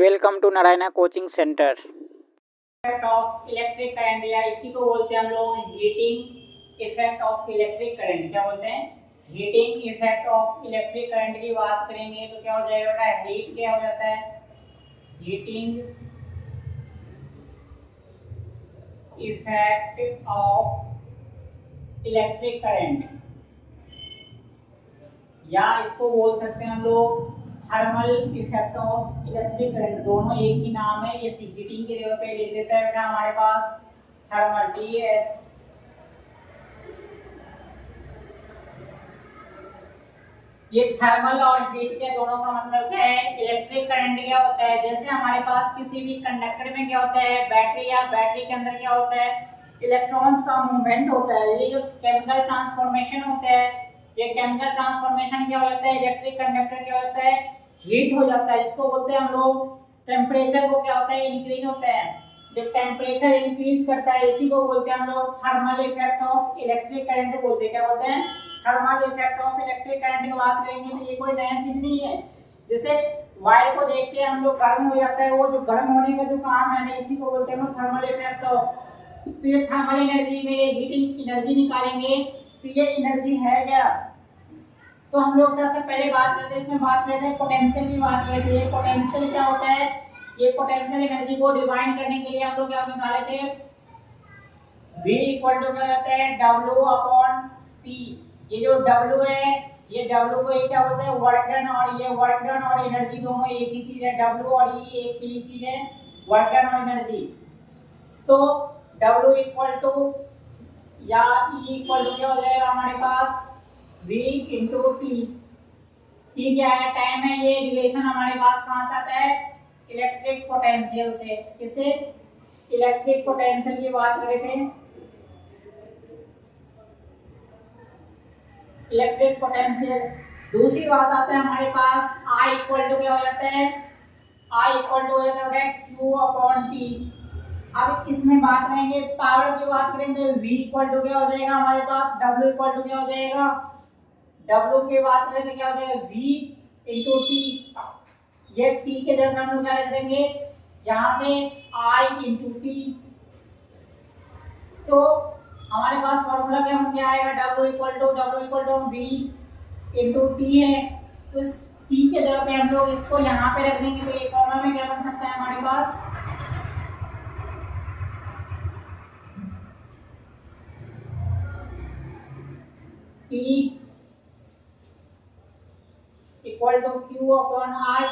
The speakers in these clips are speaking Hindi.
Welcome to Narayana coaching centre. Effect of electric current या इसी को बोलते हैं हम लोग heating effect of electric current. क्या बोलते हैं? Heating effect of electric current की बात करेंगे तो क्या हो जाएगा बेटा? हीट क्या हो जाता है? Heating effect of electric current, या इसको बोल सकते हैं हम लोग thermal effect of electric current. दोनों एक ही नाम है। ये हीटिंग की जगह पे लिख देता है बेटा हमारे पास थर्मल, TH। ये थर्मल और हीट के दोनों का मतलब क्या है? इलेक्ट्रिक करंट क्या होता है? जैसे हमारे पास किसी भी कंडक्टर में क्या होता है? बैटरी, या बैटरी के अंदर क्या होता है? इलेक्ट्रॉन्स का मूवमेंट होता है। ये जो केमिकल ट्रांसफॉर्मेशन होता है, ये केमिकल ट्रांसफॉर्मेशन क्या हो जाता है? इलेक्ट्रिक कंडक्टर क्या होता है? हीट हो जाता है। इसको बोलते हैं हम लोग टेम्परेचर को क्या होता है? इंक्रीज होता है। जब टेम्परेचर इंक्रीज करता है इसी को बोलते हैं हम लोग thermal effect of electric current बोलते हैं। क्या बोलते हैं? Thermal effect of electric current की बात करेंगे तो ये कोई नया चीज नहीं है। जैसे वायर को देख के हम लोग गर्म हो जाता है, वो जो गर्म होने का जो काम है ना, इसी को बोलते हैं थर्मल इफेक्ट ऑफ। तो ये थर्मल एनर्जी में हीटिंग एनर्जी निकालेंगे तो ये एनर्जी है क्या? तो हम लोग सबसे पहले बात करते हैं, इसमें बात करते हैं पोटेंशियल की बात करते हैं। पोटेंशियल क्या होता है? ये पोटेंशियल एनर्जी को डिफाइन करने के लिए हम लोग क्या निकाले थे? V इक्वल टू क्या होता है? W upon T। ये जो W है, ये W को ये क्या बोलते हैं? Work done. और ये वर्क डन और एनर्जी दोनों एक ही चीज है। W और E एक ही चीज है, वर्क डन और एनर्जी। तो W इक्वल टू या E इक्वल टू क्या हो जाएगा हमारे पास? V into T। T क्या है? टाइम है। ये रिलेशन हमारे पास कहाँ से आता है? इलेक्ट्रिक पोटेंशियल से। किससे? इलेक्ट्रिक पोटेंशियल की बात कर रहे थे, इलेक्ट्रिक पोटेंशियल। दूसरी बात आता है हमारे पास I इक्वल टू क्या हो जाता है? I इक्वल टू हो जाता है Q अपॉन T। अब इसमें बात करेंगे पावर की बात करें तो V इक्वल टू क्या हो जाएगा हमारे पास? W इक्वल टू क्या हो जाएगा? W की बात करें तो क्या हो जाएगा? V into T। ये T के जगह हम लोग क्या लिख देंगे? यहाँ से I इंटू T। तो हमारे पास फॉर्मूला क्या आएगा? W equal to V into T है। तो इस T के जगह पे हम लोग इसको यहाँ पे रख देंगे तो ये कॉमन में क्या बन सकता है हमारे पास? T equal to Q upon I।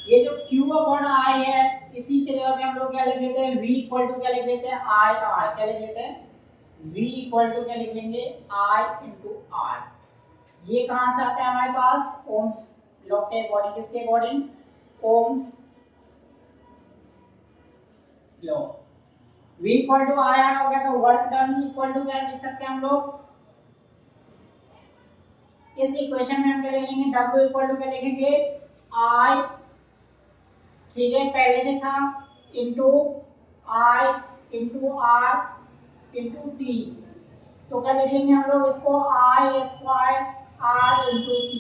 ये जो Q अपॉन I है, इसी के जगह पे हम लोग क्या लिख लेते हैं? V इक्वल टू क्या लिख लेते हैं? I R। क्या लिख लेते हैं? V इक्वल टू क्या लिख लेंगे? I into R। ये कहाँ से आता है हमारे पास? ओम्स लॉ के अकॉर्डिंग। किसके according? Ohm's law. V equal to I R हो गया तो वर्क डन इक्वल टू क्या लिख सकते हैं हम लोग? इस इक्वेशन में हम क्या लिखेंगे? W इक्वल टू क्या लिखेंगे? I, ठीक है, पहले से था, into I into R into T। तो क्या लिख लेंगे हम लोग इसको? I square R into T।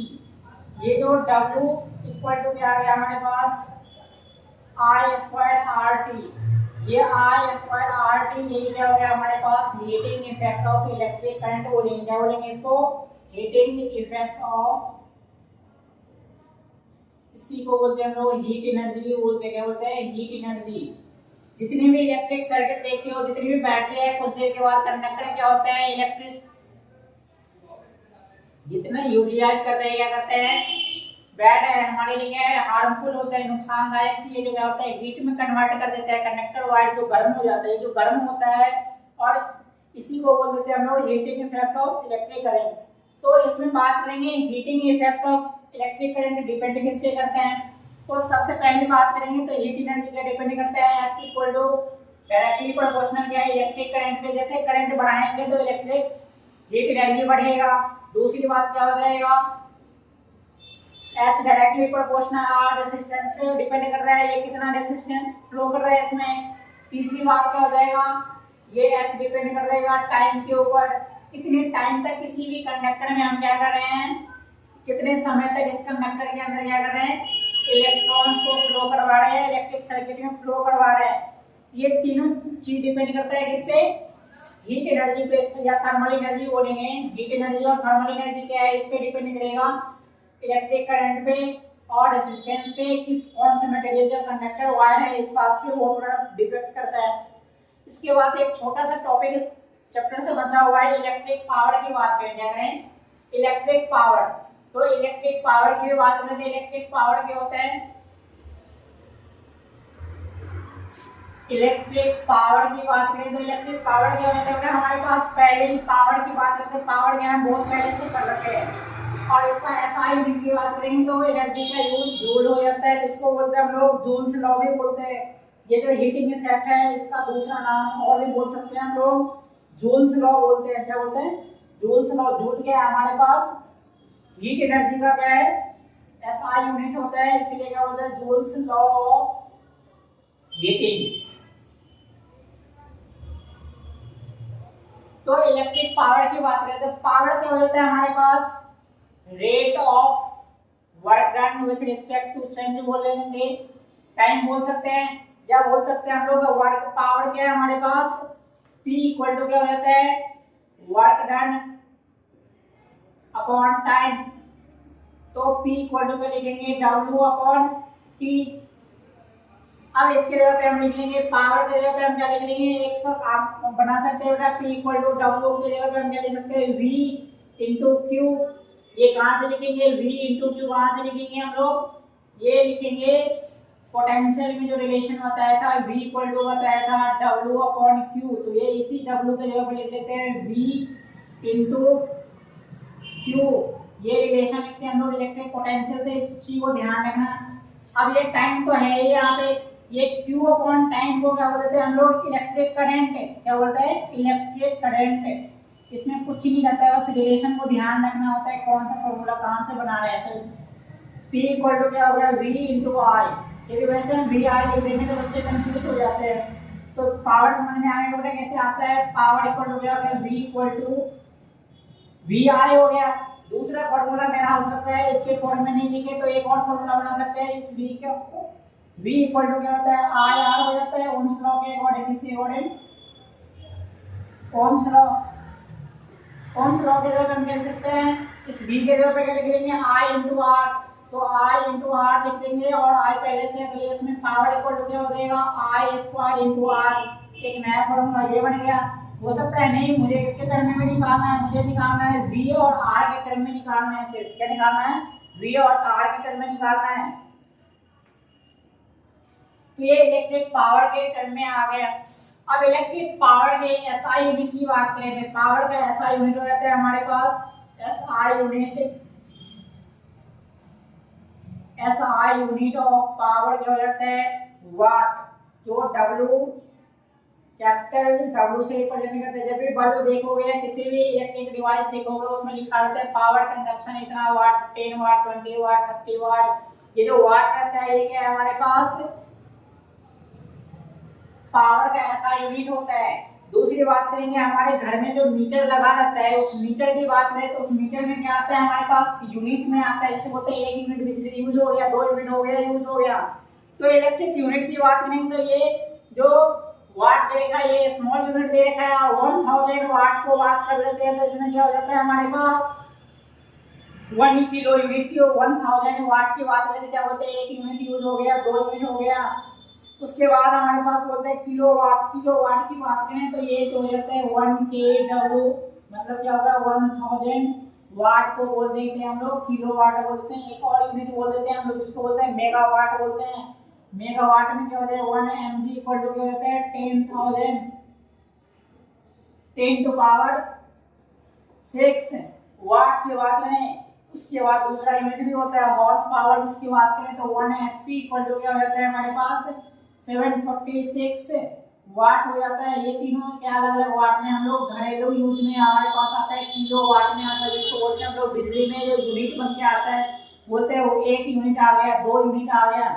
ये जो W इक्वल टू क्या आ गया हमारे पास? I square RT। ये I स्क्वायर RT यही क्या हो गया हमारे पास? Heating effect of electric current बोलेंगे। क्या बोलेंगे इसको? Heating effect of. इसी को बोलते हैं हम लोग हीट एनर्जी भी बोलते हैं। क्या बोलते हैं? Heat energy. जितने भी इलेक्ट्रिक सर्किट देखते हो, जितनी भी बैटरी है, कुछ देर के बाद कंडक्टर क्या होता है? इलेक्ट्रिक जितना यूटिलाइज करते हैं क्या करते हैं? बैड है हमारे लिए, क्या है? हार्मफुल होता है, नुकसानदायक चीज है। जो क्या होता है? हीट में कन्वर्ट कर देता है। कंडक्टर वायर जो गर्म हो जाता है, जो गर्म होता है, और इसी को बोल देते हैं हम लोग heating effect of electric current. तो इसमें बात करेंगे heating effect of electric current depend किस पे करते हैं? तो सबसे पहले बात करेंगे तो हीट एनर्जी का डिपेंड करता है। H equal to directly proportional क्या है? इलेक्ट्रिक करंट पे। जैसे करंट बढ़ाएंगे तो इलेक्ट्रिक हीट एनर्जी बढ़ेगा। दूसरी बात क्या हो जाएगा? H directly proportional R resistance पे डिपेंड कर रहा है, ये कितना रेजिस्टेंस फ्लो कर रहा है इसमें। तीसरी बात क्या हो जाएगा? ये H डिपेंड कर रहेगा टाइम के ऊपर, कितने टाइम तक किसी भी कंडक्टर में हम क्या कर रहे हैं, कितने समय तक इस कंडक्टर के अंदर क्या कर रहे हैं, इलेक्ट्रॉन्स को फ्लो सर्किट में फ्लो करवा रहे हैं। ये तीनों चीज डिपेंड करता है किस पे, हीट एनर्जी पे या थर्मल एनर्जी बोलेंगे। हीट एनर्जी और थर्मल एनर्जी क्या है, इस पे डिपेंड करेगा इलेक्ट्रिक करंट पे और रेजिस्टेंस पे, किस कौन से मटेरियल का कंडक्टर वायर है, इस बात पे वो डिपेंड करता है। इसके बाद एक छोटा सा टॉपिक इस चैप्टर से बचा हुआ है, इलेक्ट्रिक पावर की बात करें। क्या करें, इलेक्ट्रिक पावर। तो इलेक्ट्रिक पावर की बात करें तो इलेक्ट्रिक पावर क्या होता है, इलेक्ट्रिक पावर की बात करें तो इलेक्ट्रिक पावर क्या होता है, हमारे पास पहले ही पावर की बात करते हैं, पावर क्या है बहुत पहले से कर रखे हैं। और इसका एसआई यूनिट की बात करेंगे तो एनर्जी का यूज जूल हो जाता है, जिसको बोलते हैं हम लोग जूल्स लॉ भी बोलते हैं। ये जो हीटिंग इफेक्ट है इसका दूसरा नाम और भी बोल सकते हैं हम लोग, जूल्स लॉ बोलते हैं। क्या बोलते हैं, जूल्स लॉ। जूल क्या है हमारे पास, हीट एनर्जी का क्या है एसआई यूनिट होता है, इसीलिए क्या बोलते हैं जूल्स लॉ ऑफ हीटिंग। तो इलेक्ट्रिक पावर की बात करें तो पावर क्या हो जाता है हमारे पास, rate of work done with respect to change बोलेंगे, टाइम बोल सकते हैं, या बोल सकते हैं हम लोग वर्क पावर क्या है हमारे पास, P इक्वल टू क्या हो जाता है वर्क डन अपॉन टाइम। तो P इक्वल टू क्या लिखेंगे W अपॉन T। अब इसके जगह पे हम लिख लेंगे पावर के जगह पे हम क्या लिख लेंगे, एक सौ आप बना सकते हैं बेटा, P इक्वल टू W के जगह पे हम क्या लिख सकते हैं V इंटू क्यू। ये कहाँ से लिखेंगे, V इंटू क्यू कहाँ से लिखेंगे हम लोग, ये लिखेंगे पोटेंशियल में जो रिलेशन बताया था V इक्वल टू बताया था W अपॉन क्यू, तो ये इसी W के जगह पे लिख लेते हैं V इंटू क्यू। ये रिलेशन लिखते हैं हम लोग इलेक्ट्रिक पोटेंशियल से, इस चीज को ध्यान रखना। अब ये टाइम तो है ही यहाँ पे, ये Q अपॉन टाइम को क्या बोलते हैं हम लोग, इलेक्ट्रिक करंट। क्या बोलते हैं, इलेक्ट्रिक करंट। इसमें कुछ ही नहीं रहता है, बस रिलेशन को ध्यान रखना होता है, कौन सा फॉर्मूला कहाँ से बना रहे हैं। तो P इक्वल टू क्या हो गया V इंटू आई, यदि वैसे हम वी आई लिख देंगे तो बच्चे कंफ्यूज हो जाते हैं। तो पावर समझ में आएगा बेटा कैसे आता है, पावर इक्वल टू क्या हो गया V इक्वल टू वी आई हो गया। दूसरा फॉर्मूला मेरा हो सकता है, इसके फॉर्म में नहीं लिखे तो एक और फॉर्मूला बना सकते हैं इस V के, V इक्वल टू क्या होता है आई आर हो जाता है ओम्स लॉ के अकॉर्डिंग। किसके according, Ohm's law. Ohms law के जगह हम कह सकते हैं इस V के जगह पे क्या लिख लेंगे I इंटू आर। तो I इंटू आर लिख देंगे और I पहले से है तो ये इसमें पावर इक्वल टू क्या हो जाएगा I स्क्वायर इंटू आर। एक नया फॉर्मूला ये बन गया। हो सकता है नहीं मुझे इसके टर्म में निकालना है, मुझे निकालना है V और R के टर्म में निकालना है, सिर्फ क्या निकालना है V और R के टर्म में निकालना है। तो ये इलेक्ट्रिक पावर के टर्म में आ गया। अब इलेक्ट्रिक पावर के एसआई यूनिट की बात करें तो पावर का एसआई यूनिट हो जाता है हमारे पास एसआई यूनिट ऑफ पावर क्या हो जाता है वाट। जो W कैपिटल W से रिप्रेजेंट करते हैं, जब भी बल्ब देखोगे या किसी भी इलेक्ट्रिक डिवाइस देखोगे उसमें लिखा रहता है पावर कंजप्शन इतना वाट, 10 वाट, 20 वाट, 30 वाट। ये जो वाट रहता है ये क्या है हमारे पास पावर का ऐसा यूनिट होता है। दूसरी बात करेंगे हमारे घर में जो मीटर लगा रहता है उस मीटर की बात करें तो उस मीटर में क्या आता है हमारे पास यूनिट में आता है, जैसे बोलते हैं 1 यूनिट बिजली यूज हो गया, 2 यूनिट हो गया यूज हो गया। तो इलेक्ट्रिक यूनिट की बात करेंगे तो ये जो वाट दे रखा है ये स्मॉल यूनिट दे रखा है और 1000 वाट को बात कर लेते हैं तो इसमें क्या हो जाता है हमारे पास 1 किलो यूनिट की 1000 वाट की बात करें तो क्या बोलते हैं 1 यूनिट यूज हो गया, 2 यूनिट हो गया। उसके बाद हमारे पास बोलते हैं किलोवाट की बात करें तो ये जो हो जाता है 1 kW, मतलब क्या होगा 1000 वाट को बोल देते हैं हम लोग किलोवाट बोलते हैं। एक और यूनिट बोल देते हैं हम लोग जिसको बोलते हैं मेगावाट बोलते हैं। मेगावाट में क्या हो जाए 1 mg इक्वल टू क्या होता है 10,000 10 टू पावर 6 वाट की बात करें। उसके बाद दूसरा यूनिट भी होता है हॉर्स पावर जिसकी बात करें तो 1 HP इक्वल टू क्या हो जाता है हमारे पास 746 वाट हो जाता है। ये तीनों क्या अलग अलग वाट में हम लोग घरेलू यूज में हमारे पास आता है, किलो वाट में आता है जिसको बोलते हैं हम लोग बिजली में जो यूनिट बन के आता है बोलते हैं वो 1 यूनिट आ गया, 2 यूनिट आ गया।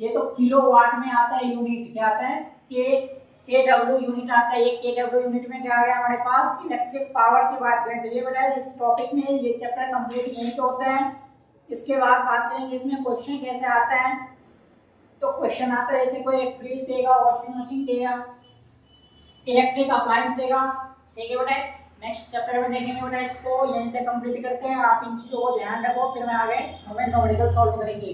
ये तो किलो वाट में आता है यूनिट, क्या आता है केडब्ल्यू यूनिट आता है। ये केडब्ल्यू यूनिट में क्या आ गया हमारे पास इलेक्ट्रिक पावर की बात करें तो ये बेटा इस टॉपिक में ये चैप्टर कंप्लीट यहीं पे होता है। इसके बाद बात करेंगे इसमें क्वेश्चन कैसे आता है। तो क्वेश्चन आता है, जैसे कोई एक फ्रिज देगा, वॉशिंग मशीन देगा, इलेक्ट्रिक अप्लायंस देगा, ठीक है बेटा। नेक्स्ट चैप्टर में देखेंगे बेटा, इसको यहीं तक कंप्लीट करते हैं। आप इन चीजों को ध्यान रखो, फिर मैं आगे हमें न्यूमेरिकल सॉल्व करेंगे।